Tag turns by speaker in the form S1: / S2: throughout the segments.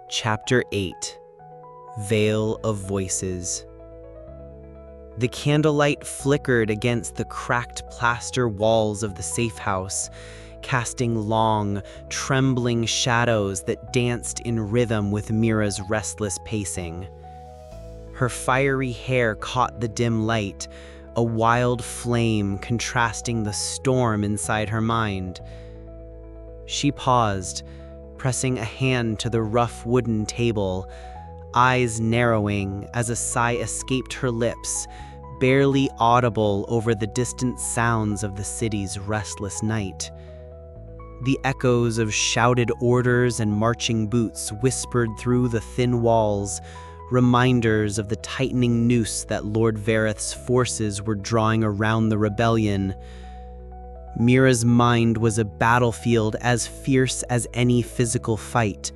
S1: Chapter 8 Veil of Voices. The candlelight flickered against the cracked plaster walls of the safe house, casting long, trembling shadows that danced in rhythm with Mira's restless pacing. Her fiery hair caught the dim light, a wild flame contrasting the storm inside her mind. She paused, pressing a hand to the rough wooden table, eyes narrowing as a sigh escaped her lips, barely audible over the distant sounds of the city's restless night. The echoes of shouted orders and marching boots whispered through the thin walls, reminders of the tightening noose that Lord Vareth's forces were drawing around the rebellion. Mira's mind was a battlefield as fierce as any physical fight.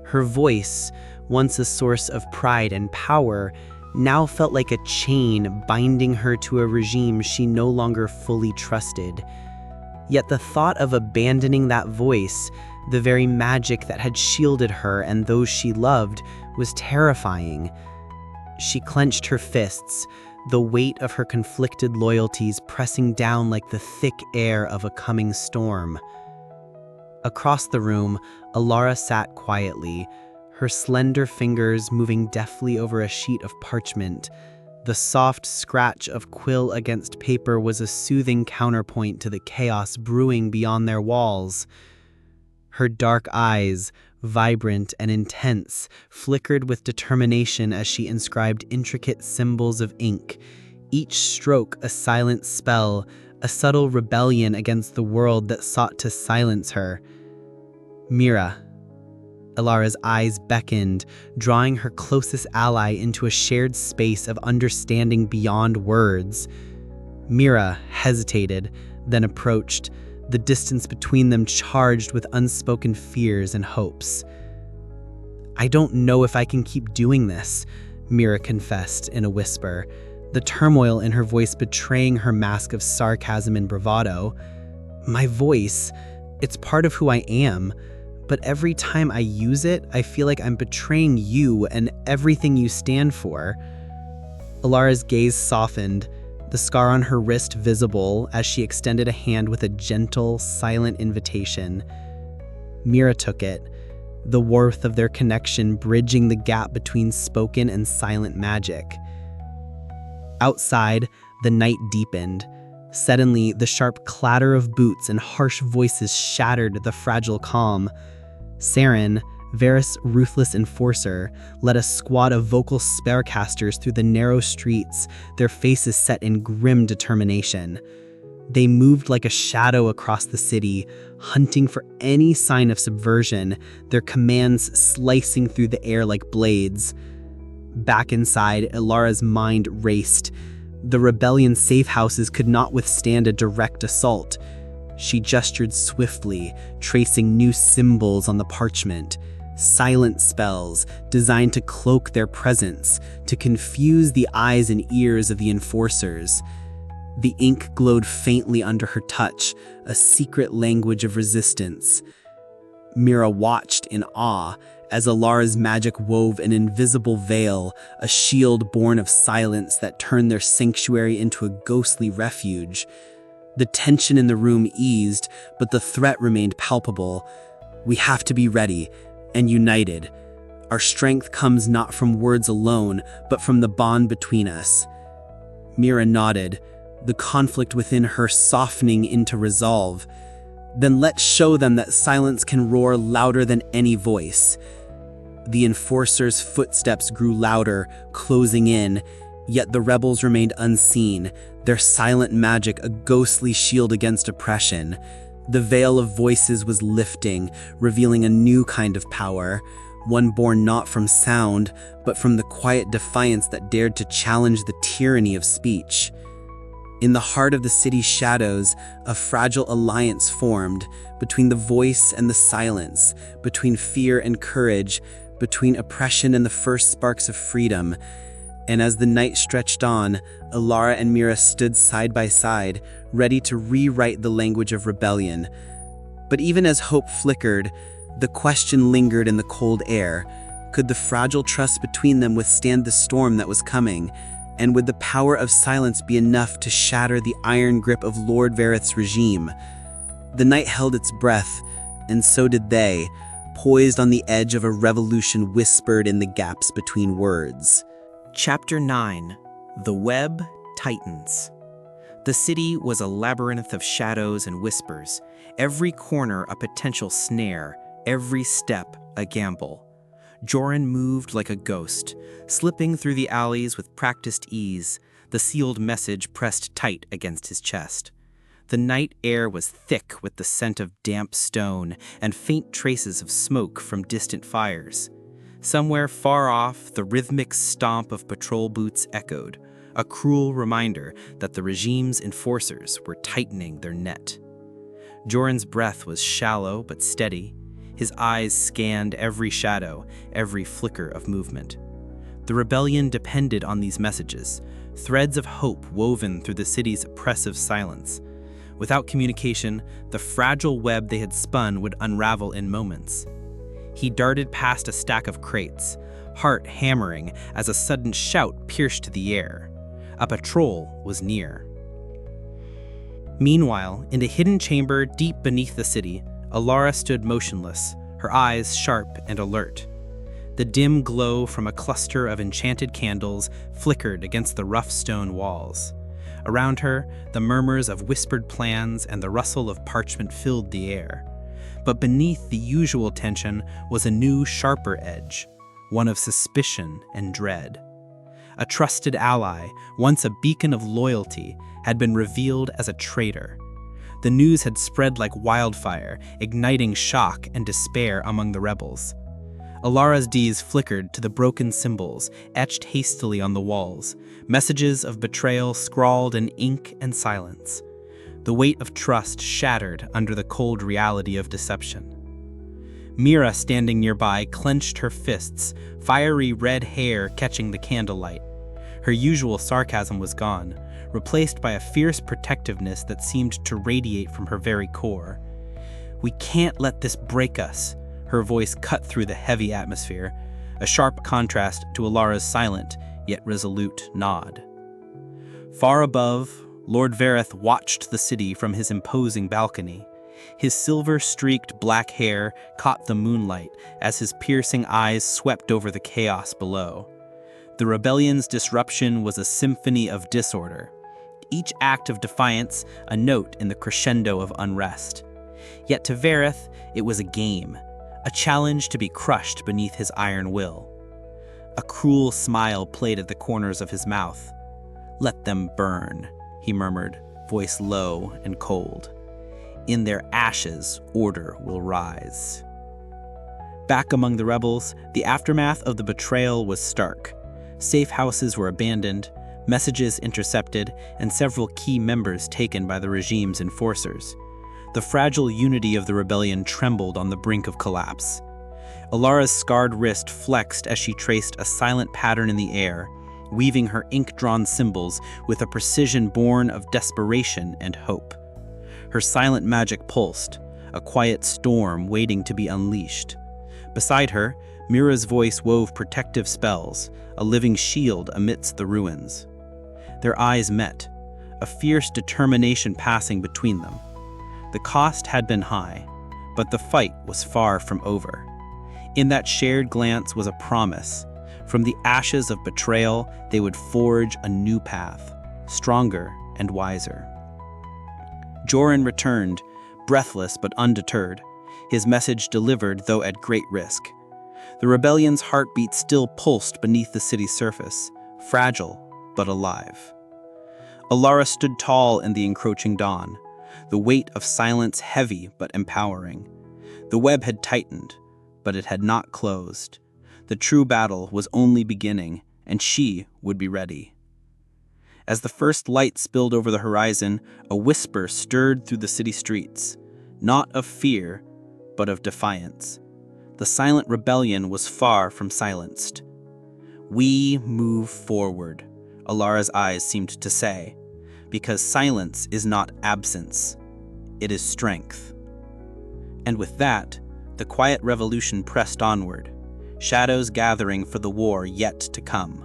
S1: Her voice, once a source of pride and power, now felt like a chain binding her to a regime she no longer fully trusted. Yet the thought of abandoning that voice, the very magic that had shielded her and those she loved, was terrifying. She clenched her fists, the weight of her conflicted loyalties pressing down like the thick air of a coming storm. Across the room, Elara sat quietly, her slender fingers moving deftly over a sheet of parchment. The soft scratch of quill against paper was a soothing counterpoint to the chaos brewing beyond their walls. Her dark eyes, vibrant and intense, flickered with determination as she inscribed intricate symbols of ink, each stroke a silent spell, a subtle rebellion against the world that sought to silence her. Mira. Elara's eyes beckoned, drawing her closest ally into a shared space of understanding beyond words. Mira hesitated, then approached, the distance between them charged with unspoken fears and hopes. "I don't know if I can keep doing this," Mira confessed in a whisper, the turmoil in her voice betraying her mask of sarcasm and bravado. "My voice, it's part of who I am, but every time I use it, I feel like I'm betraying you and everything you stand for." Elara's gaze softened, the scar on her wrist visible as she extended a hand with a gentle, silent invitation. Mira took it, the warmth of their connection bridging the gap between spoken and silent magic. Outside, the night deepened. Suddenly, the sharp clatter of boots and harsh voices shattered the fragile calm. Saren, Vareth's ruthless enforcer, led a squad of vocal spellcasters through the narrow streets, their faces set in grim determination. They moved like a shadow across the city, hunting for any sign of subversion, their commands slicing through the air like blades. Back inside, Elara's mind raced. The rebellion's safe houses could not withstand a direct assault. She gestured swiftly, tracing new symbols on the parchment. Silent spells designed to cloak their presence, to confuse the eyes and ears of the enforcers. The ink glowed faintly under her touch, a secret language of resistance. Mira watched in awe as Elara's magic wove an invisible veil, a shield born of silence that turned their sanctuary into a ghostly refuge. The tension in the room eased, but the threat remained palpable. "We have to be ready and united. Our strength comes not from words alone, but from the bond between us." Mira nodded, the conflict within her softening into resolve. "Then let's show them that silence can roar louder than any voice." The enforcers' footsteps grew louder, closing in, yet the rebels remained unseen, their silent magic a ghostly shield against oppression. The veil of voices was lifting, revealing a new kind of power, one born not from sound, but from the quiet defiance that dared to challenge the tyranny of speech. In the heart of the city's shadows, a fragile alliance formed, between the voice and the silence, between fear and courage, between oppression and the first sparks of freedom. And as the night stretched on, Elara and Mira stood side by side, ready to rewrite the language of rebellion. But even as hope flickered, The question lingered in the cold air. Could the fragile trust between them withstand the storm that was coming? And would the power of silence be enough to shatter the iron grip of Lord Vareth's regime? The night held its breath, and so did they, poised on the edge of a revolution whispered in the gaps between words.
S2: Chapter 9. The Web Tightens. The city was a labyrinth of shadows and whispers, every corner a potential snare, every step a gamble. Joran moved like a ghost, slipping through the alleys with practiced ease, the sealed message pressed tight against his chest. The night air was thick with the scent of damp stone and faint traces of smoke from distant fires. Somewhere far off, the rhythmic stomp of patrol boots echoed, a cruel reminder that the regime's enforcers were tightening their net. Joran's breath was shallow but steady. His eyes scanned every shadow, every flicker of movement. The rebellion depended on these messages, threads of hope woven through the city's oppressive silence. Without communication, the fragile web they had spun would unravel in moments. He darted past a stack of crates, heart hammering as a sudden shout pierced the air. A patrol was near. Meanwhile, in a hidden chamber deep beneath the city, Elara stood motionless, her eyes sharp and alert. The dim glow from a cluster of enchanted candles flickered against the rough stone walls. Around her, the murmurs of whispered plans and the rustle of parchment filled the air. But beneath the usual tension was a new, sharper edge, one of suspicion and dread. A trusted ally, once a beacon of loyalty, had been revealed as a traitor. The news had spread like wildfire, igniting shock and despair among the rebels. Elara's D's flickered to the broken symbols, etched hastily on the walls, messages of betrayal scrawled in ink and silence. The weight of trust shattered under the cold reality of deception. Mira, standing nearby, clenched her fists, fiery red hair catching the candlelight. Her usual sarcasm was gone, replaced by a fierce protectiveness that seemed to radiate from her very core. "We can't let this break us," her voice cut through the heavy atmosphere, a sharp contrast to Elara's silent, yet resolute nod. Far above, Lord Vareth watched the city from his imposing balcony. His silver-streaked black hair caught the moonlight as his piercing eyes swept over the chaos below. The rebellion's disruption was a symphony of disorder, each act of defiance a note in the crescendo of unrest. Yet to Vareth, it was a game, a challenge to be crushed beneath his iron will. A cruel smile played at the corners of his mouth. "Let them burn," he murmured, voice low and cold. "In their ashes, order will rise." Back among the rebels, the aftermath of the betrayal was stark. Safe houses were abandoned, messages intercepted, and several key members taken by the regime's enforcers. The fragile unity of the rebellion trembled on the brink of collapse. Elara's scarred wrist flexed as she traced a silent pattern in the air, weaving her ink-drawn symbols with a precision born of desperation and hope. Her silent magic pulsed, a quiet storm waiting to be unleashed. Beside her, Mira's voice wove protective spells, a living shield amidst the ruins. Their eyes met, a fierce determination passing between them. The cost had been high, but the fight was far from over. In that shared glance was a promise. From the ashes of betrayal, they would forge a new path, stronger and wiser. Joran returned, breathless but undeterred, his message delivered though at great risk. The rebellion's heartbeat still pulsed beneath the city's surface, fragile but alive. Elara stood tall in the encroaching dawn, the weight of silence heavy but empowering. The web had tightened, but it had not closed. The true battle was only beginning, and she would be ready. As the first light spilled over the horizon, a whisper stirred through the city streets, not of fear, but of defiance. The silent rebellion was far from silenced. "We move forward," Elara's eyes seemed to say, "because silence is not absence, it is strength." And with that, The quiet revolution pressed onward, shadows gathering for the war yet to come.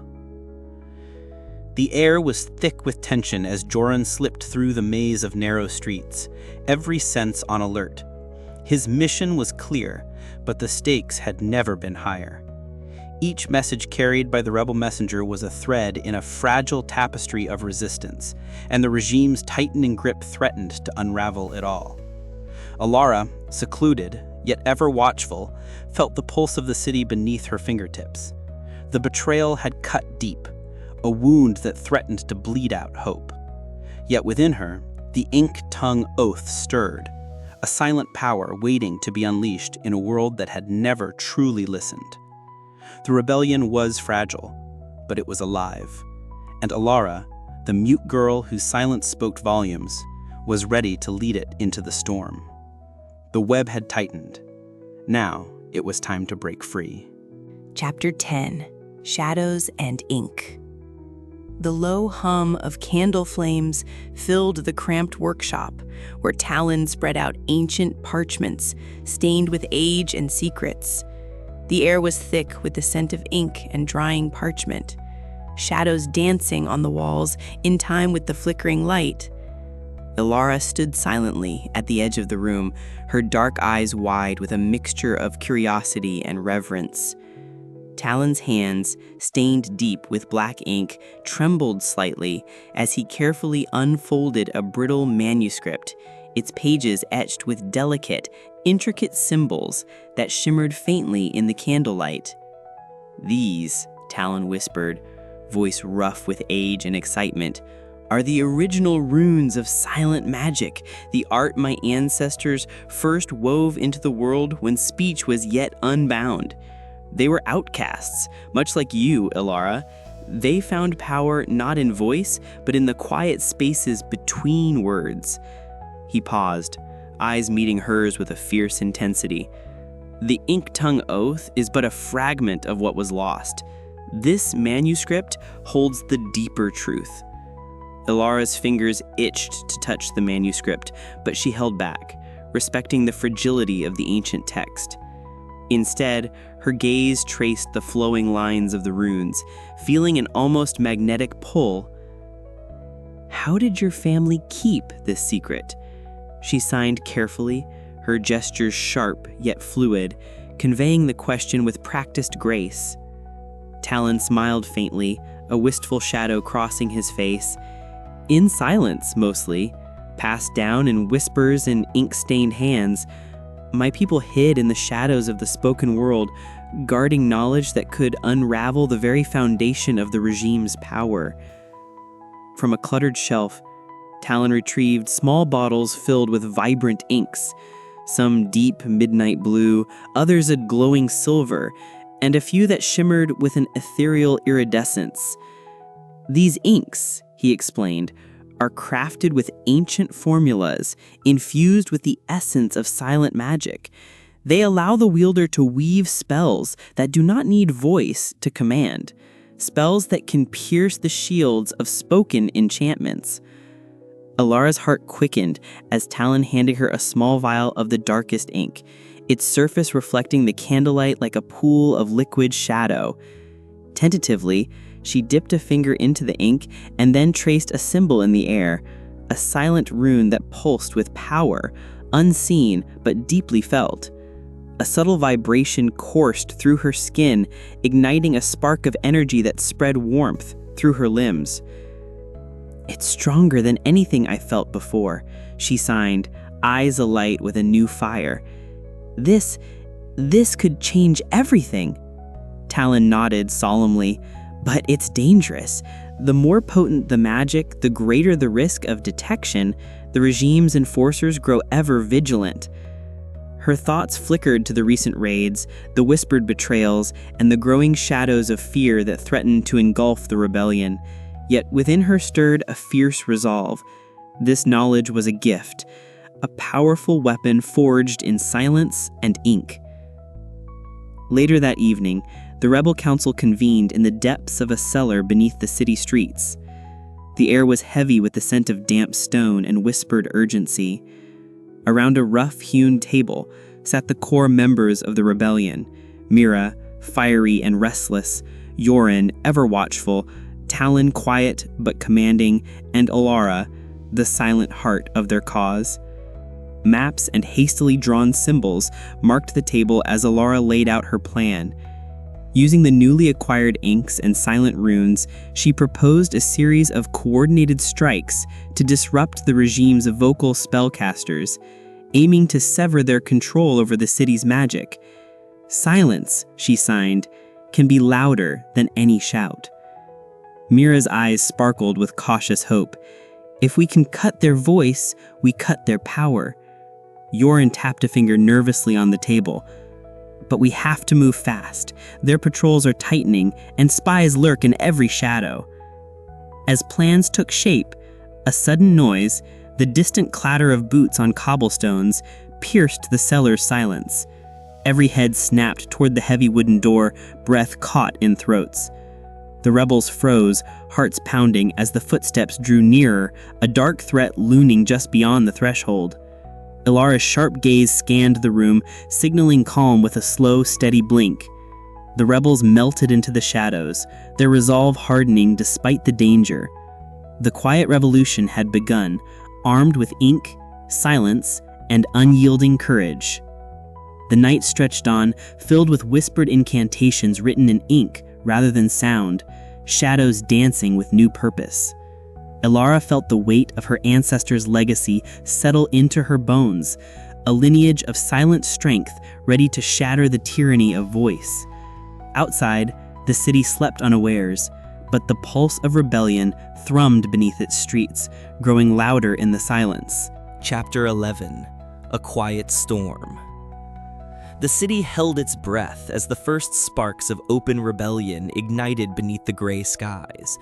S2: The air was thick with tension as Joran slipped through the maze of narrow streets, every sense on alert. His mission was clear, but the stakes had never been higher. Each message carried by the rebel messenger was a thread in a fragile tapestry of resistance, and the regime's tightening grip threatened to unravel it all. Elara, secluded, yet ever watchful, felt the pulse of the city beneath her fingertips. The betrayal had cut deep, a wound that threatened to bleed out hope. Yet within her, the ink-tongue oath stirred, a silent power waiting to be unleashed in a world that had never truly listened. The rebellion was fragile, but it was alive, and Elara, the mute girl whose silence spoke volumes, was ready to lead it into the storm. The web had tightened. Now it was time to break free.
S3: Chapter 10: Shadows and Ink. The low hum of candle flames filled the cramped workshop, where Talon spread out ancient parchments, stained with age and secrets. The air was thick with the scent of ink and drying parchment, shadows dancing on the walls in time with the flickering light. Elara stood silently at the edge of the room, her dark eyes wide with a mixture of curiosity and reverence. Talon's hands, stained deep with black ink, trembled slightly as he carefully unfolded a brittle manuscript, its pages etched with delicate, intricate symbols that shimmered faintly in the candlelight. "These," Talon whispered, voice rough with age and excitement, "are the original runes of silent magic, the art my ancestors first wove into the world when speech was yet unbound. They were outcasts, much like you, Elara. They found power not in voice, but in the quiet spaces between words." He paused, eyes meeting hers with a fierce intensity. "The ink-tongue oath is but a fragment of what was lost. This manuscript holds the deeper truth." Elara's fingers itched to touch the manuscript, but she held back, respecting the fragility of the ancient text. Instead, her gaze traced the flowing lines of the runes, feeling an almost magnetic pull. "How did your family keep this secret?" She signed carefully, her gestures sharp yet fluid, conveying the question with practiced grace. Talon smiled faintly, a wistful shadow crossing his face. "In silence, mostly, passed down in whispers and ink-stained hands. My people hid in the shadows of the spoken world, guarding knowledge that could unravel the very foundation of the regime's power." From a cluttered shelf, Talon retrieved small bottles filled with vibrant inks, some deep midnight blue, others a glowing silver, and a few that shimmered with an ethereal iridescence. "These inks," he explained, "are crafted with ancient formulas, infused with the essence of silent magic. They allow the wielder to weave spells that do not need voice to command, spells that can pierce the shields of spoken enchantments." Elara's heart quickened as Talon handed her a small vial of the darkest ink, its surface reflecting the candlelight like a pool of liquid shadow. Tentatively, she dipped a finger into the ink and then traced a symbol in the air, a silent rune that pulsed with power, unseen but deeply felt. A subtle vibration coursed through her skin, igniting a spark of energy that spread warmth through her limbs. "It's stronger than anything I felt before," she signed, eyes alight with a new fire. This could change everything." Talon nodded solemnly. "But it's dangerous. The more potent the magic, the greater the risk of detection. The regime's enforcers grow ever vigilant." Her thoughts flickered to the recent raids, the whispered betrayals, and the growing shadows of fear that threatened to engulf the rebellion. Yet within her stirred a fierce resolve. This knowledge was a gift, a powerful weapon forged in silence and ink. Later that evening, the rebel council convened in the depths of a cellar beneath the city streets. The air was heavy with the scent of damp stone and whispered urgency. Around a rough-hewn table,
S2: sat the core members of the rebellion: Mira, fiery and restless; Yoren, ever watchful; Talon, quiet but commanding; and Elara, the silent heart of their cause. Maps and hastily drawn symbols marked the table as Elara laid out her plan. Using the newly acquired inks and silent runes, she proposed a series of coordinated strikes to disrupt the regimes of vocal spellcasters, aiming to sever their control over the city's magic. Silence, she signed, can be louder than any shout. Mira's eyes sparkled with cautious hope. If we can cut their voice, we cut their power. Yoren tapped a finger nervously on the table. But we have to move fast. Their patrols are tightening, and spies lurk in every shadow. As plans took shape, a sudden noise, the distant clatter of boots on cobblestones, pierced the cellar's silence. Every head snapped toward the heavy wooden door, breath caught in throats. The rebels froze, hearts pounding as the footsteps drew nearer, a dark threat looming just beyond the threshold. Elara's sharp gaze scanned the room, signaling calm with a slow, steady blink. The rebels melted into the shadows, their resolve hardening despite the danger. The quiet revolution had begun, armed with ink, silence, and unyielding courage. The night stretched on, filled with whispered incantations written in ink rather than sound, shadows dancing with new purpose. Elara felt the weight of her ancestors' legacy settle into her bones, a lineage of silent strength ready to shatter the tyranny of voice. Outside, the city slept unawares, but the pulse of rebellion thrummed beneath its streets, growing louder in the silence.
S1: Chapter 11: A Quiet Storm. The city held its breath as the first sparks of open rebellion ignited beneath the gray skies.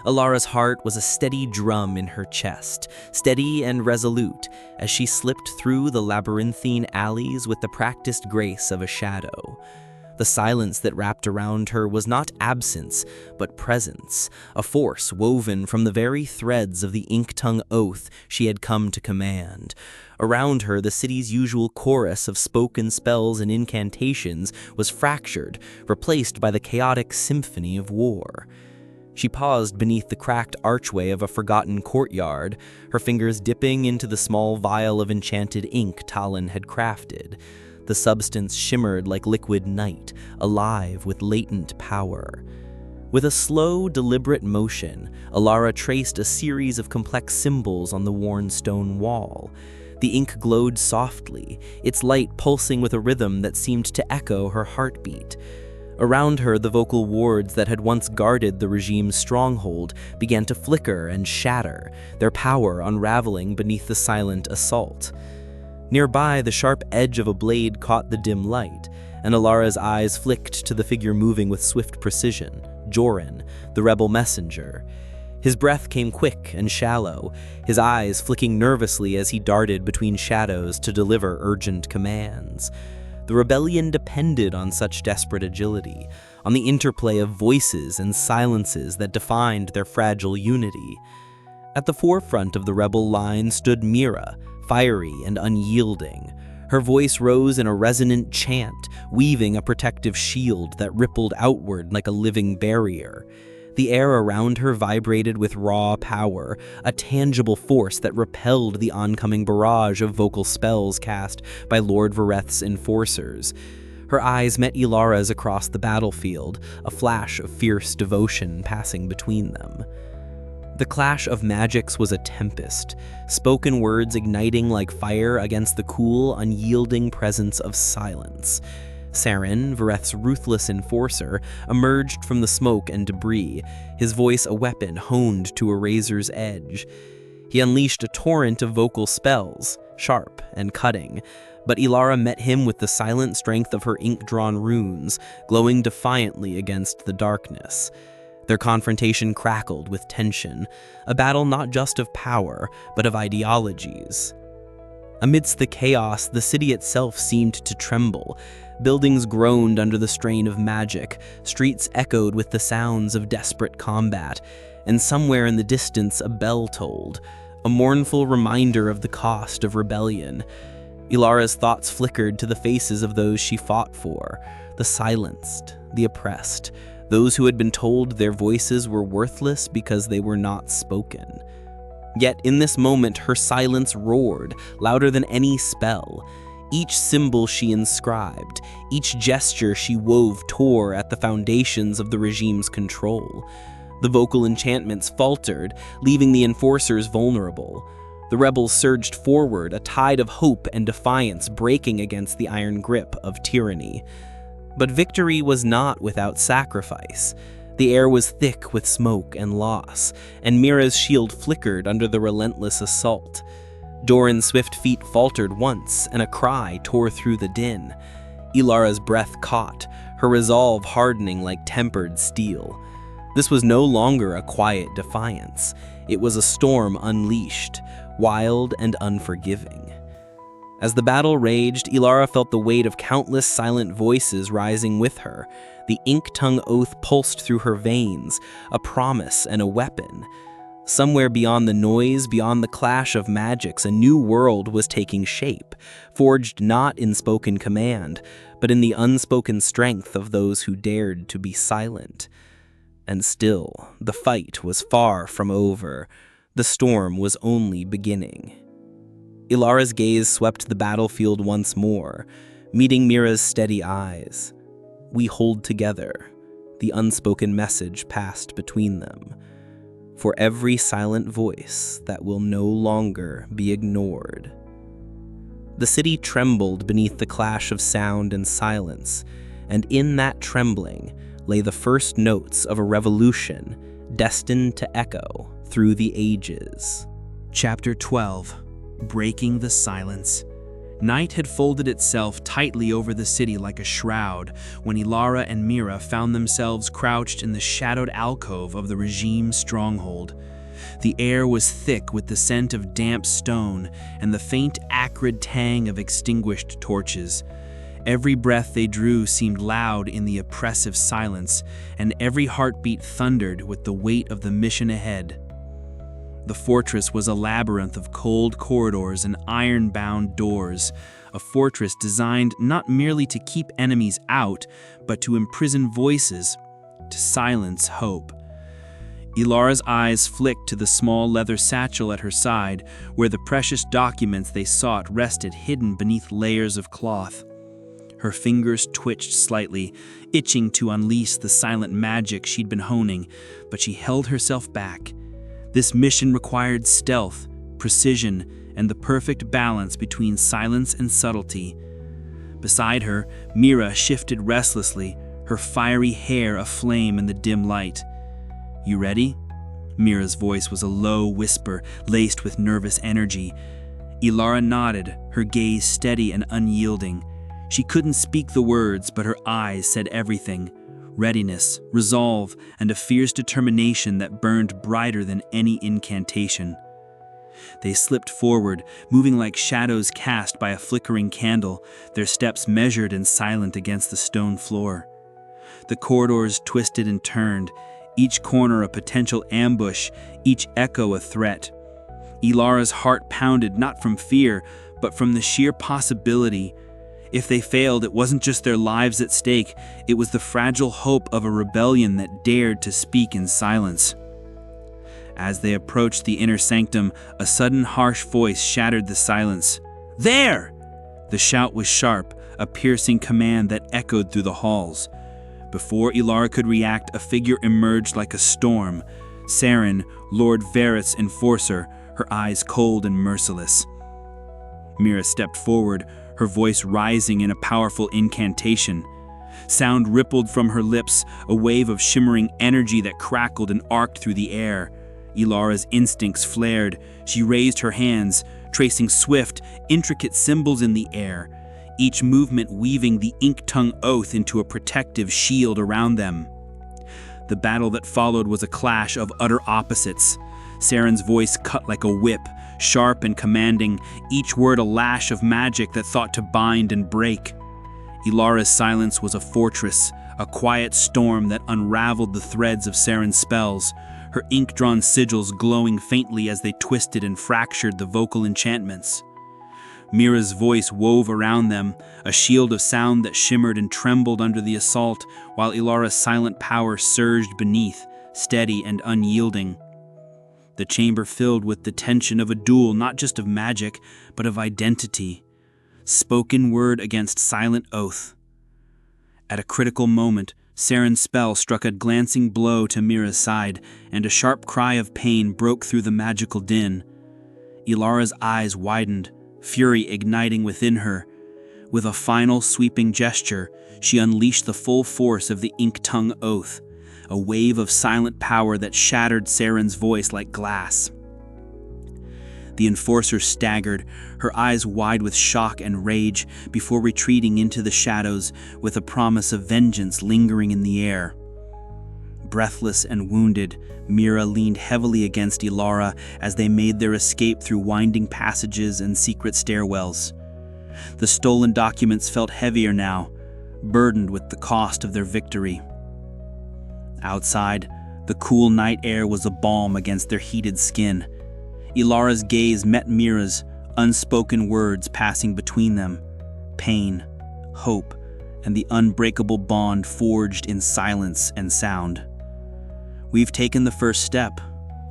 S1: Elara's heart was a steady drum in her chest, steady and resolute, as she slipped through the labyrinthine alleys with the practiced grace of a shadow. The silence that wrapped around her was not absence, but presence, a force woven from the very threads of the ink-tongue oath she had come to command. Around her, the city's usual chorus of spoken spells and incantations was fractured, replaced by the chaotic symphony of war. She paused beneath the cracked archway of a forgotten courtyard, her fingers dipping into the small vial of enchanted ink Talon had crafted. The substance shimmered like liquid night, alive with latent power. With a slow, deliberate motion, Elara traced a series of complex symbols on the worn stone wall. The ink glowed softly, its light pulsing with a rhythm that seemed to echo her heartbeat. Around her, the vocal wards that had once guarded the regime's stronghold began to flicker and shatter, their power unraveling beneath the silent assault. Nearby, the sharp edge of a blade caught the dim light, and Elara's eyes flicked to the figure moving with swift precision, Joran, the rebel messenger. His breath came quick and shallow, his eyes flicking nervously as he darted between shadows to deliver urgent commands. The rebellion depended on such desperate agility, on the interplay of voices and silences that defined their fragile unity. At the forefront of the rebel line stood Mira, fiery and unyielding. Her voice rose in a resonant chant, weaving a protective shield that rippled outward like a living barrier. The air around her vibrated with raw power, a tangible force that repelled the oncoming barrage of vocal spells cast by Lord Vareth's enforcers. Her eyes met Elara's across the battlefield, a flash of fierce devotion passing between them. The clash of magics was a tempest, spoken words igniting like fire against the cool, unyielding presence of silence. Saren, Vareth's ruthless enforcer, emerged from the smoke and debris, his voice a weapon honed to a razor's edge. He unleashed a torrent of vocal spells, sharp and cutting, but Elara met him with the silent strength of her ink-drawn runes, glowing defiantly against the darkness. Their confrontation crackled with tension, a battle not just of power, but of ideologies. Amidst the chaos, the city itself seemed to tremble. Buildings groaned under the strain of magic, streets echoed with the sounds of desperate combat, and somewhere in the distance a bell tolled, a mournful reminder of the cost of rebellion. Elara's thoughts flickered to the faces of those she fought for, the silenced, the oppressed, those who had been told their voices were worthless because they were not spoken. Yet in this moment, her silence roared, louder than any spell. Each symbol she inscribed, each gesture she wove tore at the foundations of the regime's control. The vocal enchantments faltered, leaving the enforcers vulnerable. The rebels surged forward, a tide of hope and defiance breaking against the iron grip of tyranny. But victory was not without sacrifice. The air was thick with smoke and loss, and Mira's shield flickered under the relentless assault. Doran's swift feet faltered once, and a cry tore through the din. Elara's breath caught, her resolve hardening like tempered steel. This was no longer a quiet defiance. It was a storm unleashed, wild and unforgiving. As the battle raged, Elara felt the weight of countless silent voices rising with her. The ink-tongue oath pulsed through her veins, a promise and a weapon. Somewhere beyond the noise, beyond the clash of magics, a new world was taking shape, forged not in spoken command, but in the unspoken strength of those who dared to be silent. And still, the fight was far from over. The storm was only beginning. Elara's gaze swept the battlefield once more, meeting Mira's steady eyes. We hold together, the unspoken message passed between them. For every silent voice that will no longer be ignored. The city trembled beneath the clash of sound and silence, and in that trembling lay the first notes of a revolution destined to echo through the ages.
S2: Chapter 12. Breaking the Silence. Night had folded itself tightly over the city like a shroud when Elara and Mira found themselves crouched in the shadowed alcove of the regime's stronghold. The air was thick with the scent of damp stone and the faint acrid tang of extinguished torches. Every breath they drew seemed loud in the oppressive silence, and every heartbeat thundered with the weight of the mission ahead. The fortress was a labyrinth of cold corridors and iron-bound doors, a fortress designed not merely to keep enemies out, but to imprison voices, to silence hope. Elara's eyes flicked to the small leather satchel at her side, where the precious documents they sought rested hidden beneath layers of cloth. Her fingers twitched slightly, itching to unleash the silent magic she'd been honing, but she held herself back. This mission required stealth, precision, and the perfect balance between silence and subtlety. Beside her, Mira shifted restlessly, her fiery hair aflame in the dim light. "You ready?" Mira's voice was a low whisper, laced with nervous energy. Elara nodded, her gaze steady and unyielding. She couldn't speak the words, but her eyes said everything. Readiness, resolve, and a fierce determination that burned brighter than any incantation. They slipped forward, moving like shadows cast by a flickering candle, their steps measured and silent against the stone floor. The corridors twisted and turned, each corner a potential ambush, each echo a threat. Elara's heart pounded not from fear, but from the sheer possibility. If they failed, it wasn't just their lives at stake, it was the fragile hope of a rebellion that dared to speak in silence. As they approached the inner sanctum, a sudden harsh voice shattered the silence. "There!" The shout was sharp, a piercing command that echoed through the halls. Before Elara could react, a figure emerged like a storm. Saren, Lord Vareth's enforcer, her eyes cold and merciless. Mira stepped forward, her voice rising in a powerful incantation. Sound rippled from her lips, a wave of shimmering energy that crackled and arced through the air. Elara's instincts flared. She raised her hands, tracing swift, intricate symbols in the air, each movement weaving the ink-tongue oath into a protective shield around them. The battle that followed was a clash of utter opposites. Saren's voice cut like a whip, sharp and commanding, each word a lash of magic that thought to bind and break. Elara's silence was a fortress, a quiet storm that unraveled the threads of Saren's spells, her ink-drawn sigils glowing faintly as they twisted and fractured the vocal enchantments. Mira's voice wove around them, a shield of sound that shimmered and trembled under the assault, while Elara's silent power surged beneath, steady and unyielding. The chamber filled with the tension of a duel, not just of magic, but of identity. Spoken word against silent oath. At a critical moment, Saren's spell struck a glancing blow to Mira's side, and a sharp cry of pain broke through the magical din. Elara's eyes widened, fury igniting within her. With a final sweeping gesture, she unleashed the full force of the ink-tongue oath, a wave of silent power that shattered Saren's voice like glass. The enforcer staggered, her eyes wide with shock and rage, before retreating into the shadows with a promise of vengeance lingering in the air. Breathless and wounded, Mira leaned heavily against Elara as they made their escape through winding passages and secret stairwells. The stolen documents felt heavier now, burdened with the cost of their victory. Outside, the cool night air was a balm against their heated skin. Elara's gaze met Mira's, unspoken words passing between them. Pain, hope, and the unbreakable bond forged in silence and sound. "We've taken the first step,"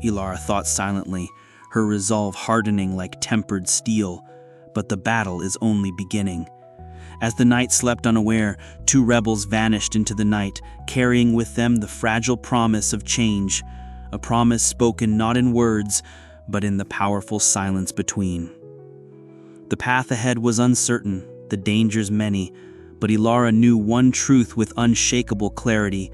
S2: Elara thought silently, her resolve hardening like tempered steel, but the battle is only beginning. As the night slept unaware, two rebels vanished into the night, carrying with them the fragile promise of change, a promise spoken not in words, but in the powerful silence between. The path ahead was uncertain, the dangers many, but Elara knew one truth with unshakable clarity.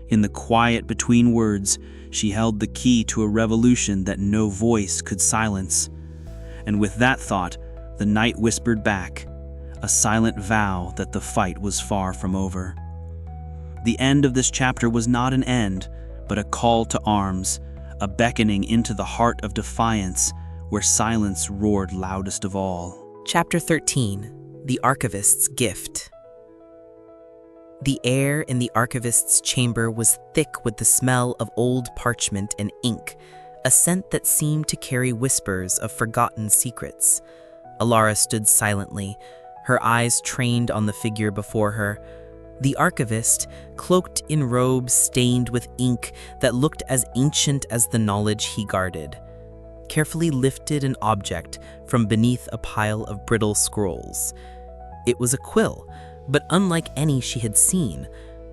S2: In the quiet between words, she held the key to a revolution that no voice could silence. And with that thought, the night whispered back, a silent vow that the fight was far from over. The end of this chapter was not an end, but a call to arms, a beckoning into the heart of defiance, where silence roared loudest of all.
S1: Chapter 13, The Archivist's Gift. The air in the Archivist's chamber was thick with the smell of old parchment and ink, a scent that seemed to carry whispers of forgotten secrets. Elara stood silently, her eyes trained on the figure before her. The Archivist, cloaked in robes stained with ink that looked as ancient as the knowledge he guarded, carefully lifted an object from beneath a pile of brittle scrolls. It was a quill, but unlike any she had seen,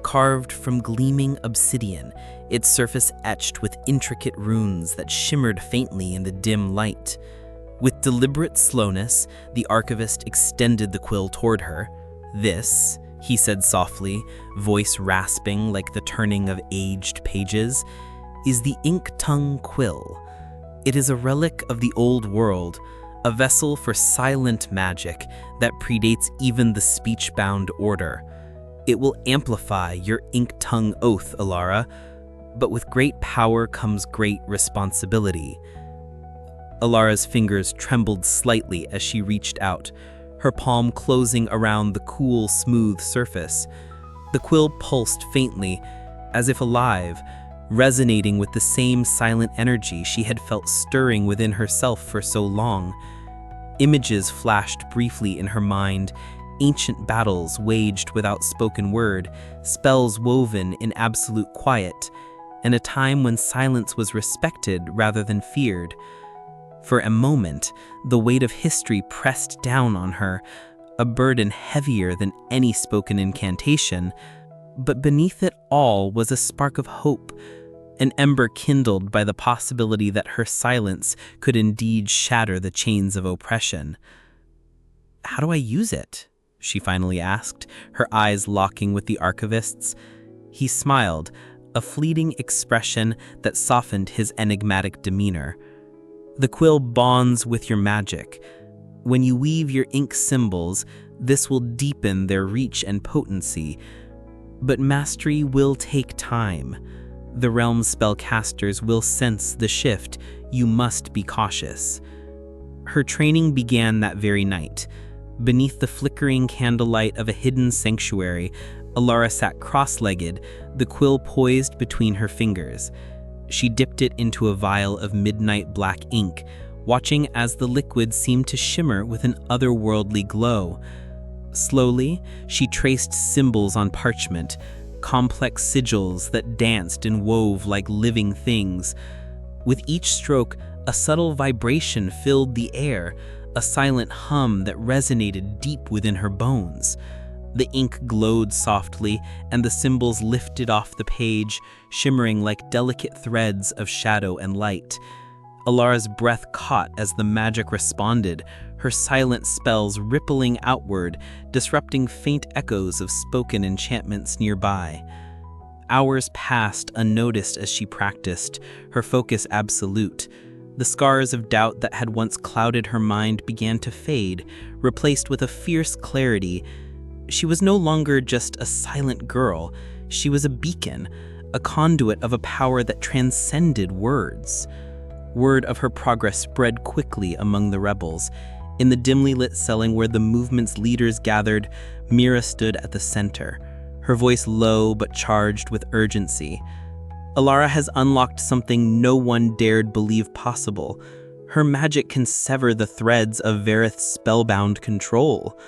S1: carved from gleaming obsidian, its surface etched with intricate runes that shimmered faintly in the dim light. With deliberate slowness, the Archivist extended the quill toward her. "This," he said softly, voice rasping like the turning of aged pages, "is the ink-tongue quill. It is a relic of the old world, a vessel for silent magic that predates even the speech-bound order. It will amplify your ink-tongue oath, Elara, but with great power comes great responsibility." Elara's fingers trembled slightly as she reached out, her palm closing around the cool, smooth surface. The quill pulsed faintly, as if alive, resonating with the same silent energy she had felt stirring within herself for so long. Images flashed briefly in her mind, ancient battles waged without spoken word, spells woven in absolute quiet, and a time when silence was respected rather than feared. For a moment, the weight of history pressed down on her, a burden heavier than any spoken incantation, but beneath it all was a spark of hope, an ember kindled by the possibility that her silence could indeed shatter the chains of oppression. "How do I use it?" she finally asked, her eyes locking with the Archivist's. He smiled, a fleeting expression that softened his enigmatic demeanor. "The quill bonds with your magic. When you weave your ink symbols, this will deepen their reach and potency. But mastery will take time. The realm's spellcasters will sense the shift. You must be cautious." Her training began that very night. Beneath the flickering candlelight of a hidden sanctuary, Elara sat cross-legged, the quill poised between her fingers. She dipped it into a vial of midnight black ink,
S2: watching as the liquid seemed to shimmer with an otherworldly glow. Slowly, she traced symbols on parchment, complex sigils that danced and wove like living things. With each stroke, a subtle vibration filled the air, a silent hum that resonated deep within her bones. The ink glowed softly, and the symbols lifted off the page, shimmering like delicate threads of shadow and light. Elara's breath caught as the magic responded, her silent spells rippling outward, disrupting faint echoes of spoken enchantments nearby. Hours passed unnoticed as she practiced, her focus absolute. The scars of doubt that had once clouded her mind began to fade, replaced with a fierce clarity. She was no longer just a silent girl. She was a beacon, a conduit of a power that transcended words. Word of her progress spread quickly among the rebels. In the dimly lit celling where the movement's leaders gathered, Mira stood at the center, her voice low but charged with urgency. Elara has unlocked something no one dared believe possible. Her magic can sever the threads of Vareth's spellbound control.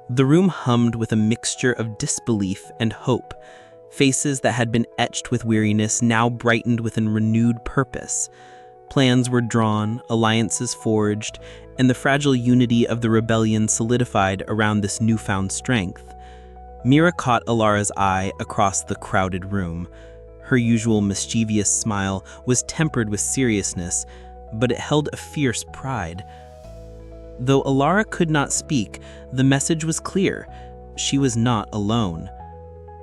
S2: The room hummed with a mixture of disbelief and hope. Faces that had been etched with weariness now brightened with a renewed purpose. Plans were drawn, alliances forged, and the fragile unity of the rebellion solidified around this newfound strength. Mira caught Elara's eye across the crowded room. Her usual mischievous smile was tempered with seriousness, but it held a fierce pride. Though Elara could not speak, the message was clear. She was not alone.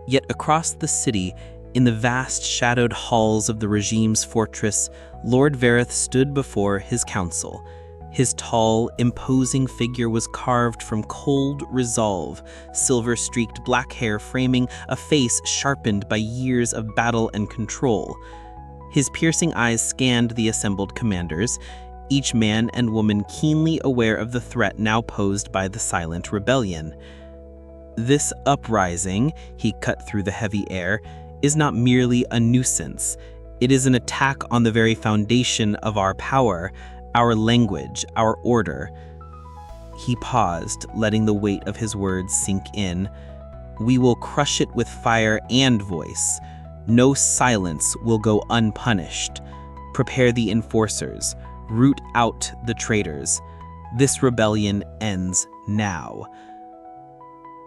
S2: Yet across the city, in the vast shadowed halls of the regime's fortress, Lord Vareth stood before his council. His tall, imposing figure was carved from cold resolve, silver-streaked black hair framing a face sharpened by years of battle and control. His piercing eyes scanned the assembled commanders, each man and woman keenly aware of the threat now posed by the silent rebellion. This uprising, he cut through the heavy air, is not merely a nuisance. It is an attack on the very foundation of our power, our language, our order. He paused, letting the weight of his words sink in. We will crush it with fire and voice. No silence will go unpunished. Prepare the enforcers. Root out the traitors. This rebellion ends now.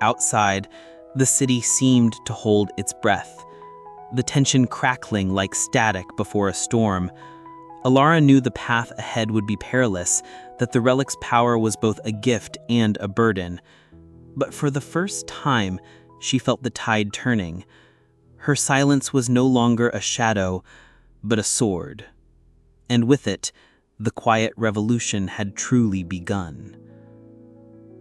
S2: Outside, the city seemed to hold its breath, the tension crackling like static before a storm. Elara knew the path ahead would be perilous, that the relic's power was both a gift and a burden. But for the first time, she felt the tide turning. Her silence was no longer a shadow, but a sword. And with it, the quiet revolution had truly begun.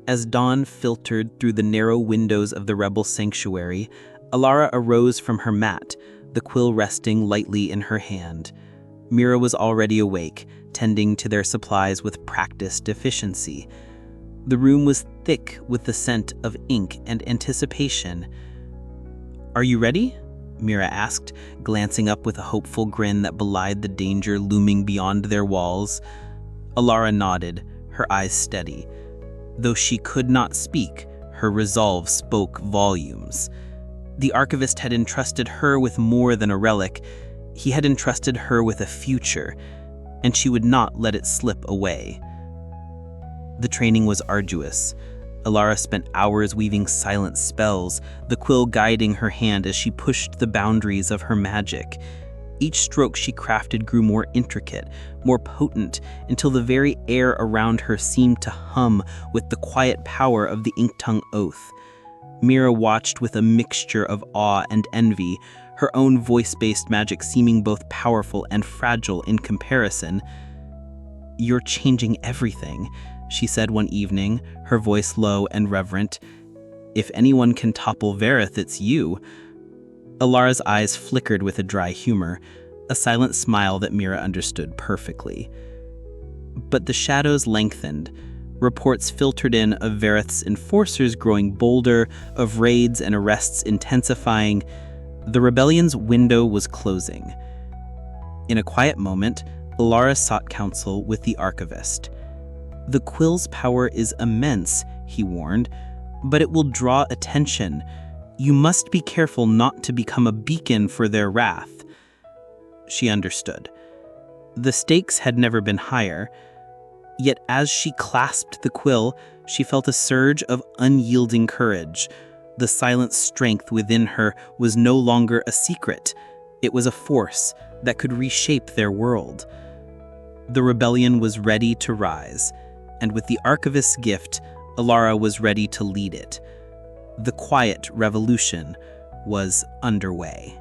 S2: As dawn filtered through the narrow windows of the rebel sanctuary, Elara arose from her mat, the quill resting lightly in her hand. Mira was already awake, tending to their supplies with practiced efficiency. The room was thick with the scent of ink and anticipation. "Are you ready?" Mira asked, glancing up with a hopeful grin that belied the danger looming beyond their walls. Elara nodded, her eyes steady. Though she could not speak, her resolve spoke volumes. The Archivist had entrusted her with more than a relic. He had entrusted her with a future, and she would not let it slip away. The training was arduous. Elara spent hours weaving silent spells, the quill guiding her hand as she pushed the boundaries of her magic. Each stroke she crafted grew more intricate, more potent, until the very air around her seemed to hum with the quiet power of the ink-tongue oath. Mira watched with a mixture of awe and envy, her own voice-based magic seeming both powerful and fragile in comparison. "You're changing everything," she said one evening, her voice low and reverent. "If anyone can topple Vareth, it's you." Elara's eyes flickered with a dry humor, a silent smile that Mira understood perfectly. But the shadows lengthened. Reports filtered in of Vareth's enforcers growing bolder, of raids and arrests intensifying. The rebellion's window was closing. In a quiet moment, Elara sought counsel with the Archivist. "The quill's power is immense," he warned, "but it will draw attention. You must be careful not to become a beacon for their wrath." She understood. The stakes had never been higher, yet as she clasped the quill, she felt a surge of unyielding courage. The silent strength within her was no longer a secret. It was a force that could reshape their world. The rebellion was ready to rise, and with the Archivist's gift, Elara was ready to lead it. The quiet revolution was underway.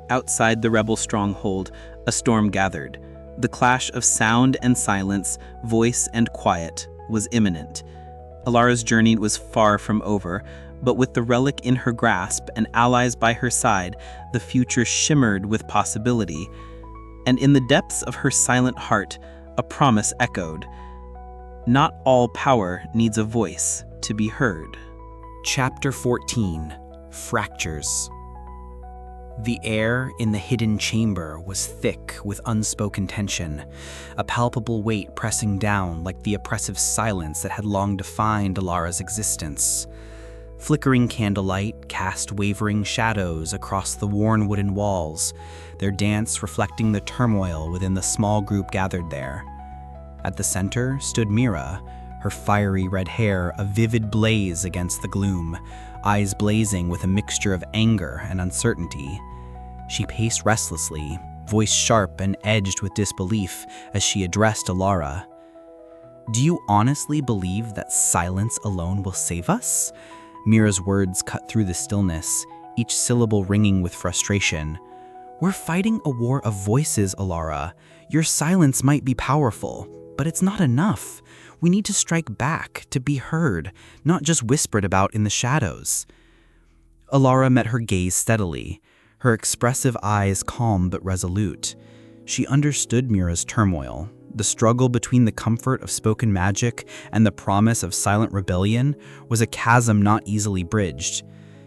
S2: Outside the rebel stronghold, a storm gathered. The clash of sound and silence, voice and quiet, was imminent. Elara's journey was far from over, but with the relic in her grasp and allies by her side, the future shimmered with possibility. And in the depths of her silent heart, a promise echoed. Not all power needs a voice to be heard.
S1: Chapter 14: Fractures. The air in the hidden chamber was thick with unspoken tension, a palpable weight pressing down like the oppressive silence that had long defined Elara's existence. Flickering candlelight cast wavering shadows across the worn wooden walls, their dance reflecting the turmoil within the small group gathered there. At the center stood Mira, her fiery red hair a vivid blaze against the gloom, eyes blazing with a mixture of anger and uncertainty. She paced restlessly, voice sharp and edged with disbelief as she addressed Elara. "Do you honestly believe that silence alone will save us?" Mira's words cut through the stillness, each syllable ringing with frustration. "We're fighting a war of voices, Elara. Your silence might be powerful, but it's not enough. We need to strike back, to be heard, not just whispered about in the shadows." Elara met her gaze steadily, her expressive eyes calm but resolute. She understood Mira's turmoil. The struggle between the comfort of spoken magic and the promise of silent rebellion was a chasm not easily bridged.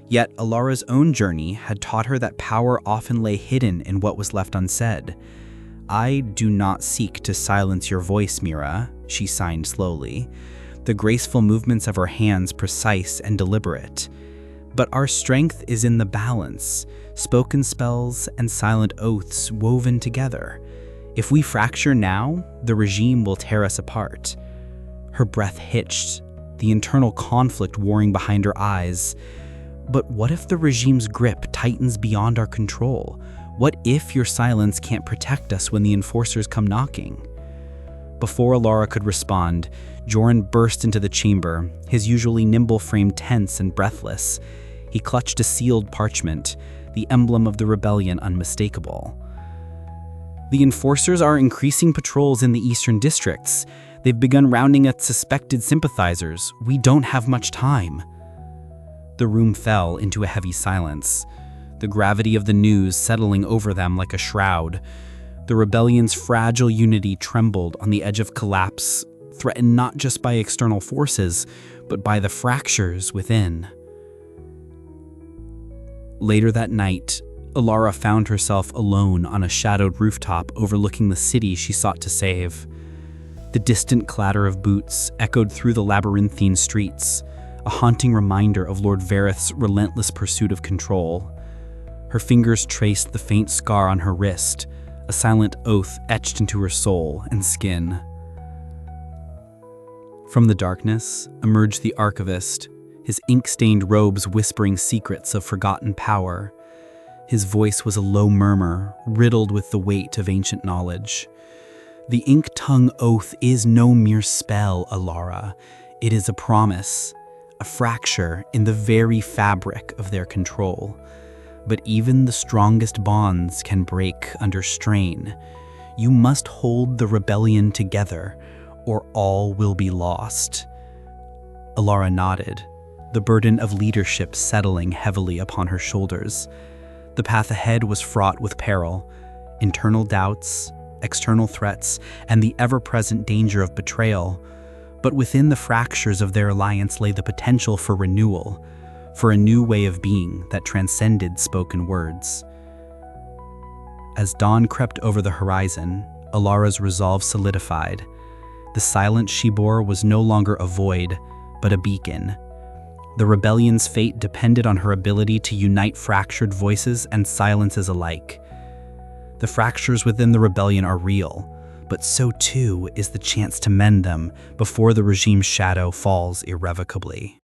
S1: Yet Elara's own journey had taught her that power often lay hidden in what was left unsaid. "I do not seek to silence your voice, Mira," she signed slowly, the graceful movements of her hands precise and deliberate. "But our strength is in the balance, spoken spells and silent oaths woven together. If we fracture now, the regime will tear us apart." Her breath hitched, the internal conflict warring behind her eyes. "But what if the regime's grip tightens beyond our control? What if your silence can't protect us when the enforcers come knocking?" Before Elara could respond, Joran burst into the chamber, his usually nimble frame tense and breathless. He clutched a sealed parchment, the emblem of the rebellion unmistakable. "The enforcers are increasing patrols in the eastern districts. They've begun rounding up suspected sympathizers. We don't have much time." The room fell into a heavy silence, the gravity of the news settling over them like a shroud. The rebellion's fragile unity trembled on the edge of collapse, threatened not just by external forces, but by the fractures within. Later that night, Elara found herself alone on a shadowed rooftop overlooking the city she sought to save. The distant clatter of boots echoed through the labyrinthine streets, a haunting reminder of Lord Vareth's relentless pursuit of control. Her fingers traced the faint scar on her wrist, a silent oath etched into her soul and skin. From the darkness emerged the Archivist, his ink-stained robes whispering secrets of forgotten power. His voice was a low murmur, riddled with the weight of ancient knowledge. "The ink-tongue oath is no mere spell, Elara. It is a promise, a fracture in the very fabric of their control. But even the strongest bonds can break under strain. You must hold the rebellion together, or all will be lost." Elara nodded, the burden of leadership settling heavily upon her shoulders. The path ahead was fraught with peril, internal doubts, external threats, and the ever-present danger of betrayal. But within the fractures of their alliance lay the potential for renewal, for a new way of being that transcended spoken words.
S2: As dawn crept over the horizon, Elara's resolve solidified. The silence she bore was no longer a void, but a beacon. The rebellion's fate depended on her ability to unite fractured voices and silences alike. The fractures within the rebellion are real, but so too is the chance to mend them before the regime's shadow falls irrevocably.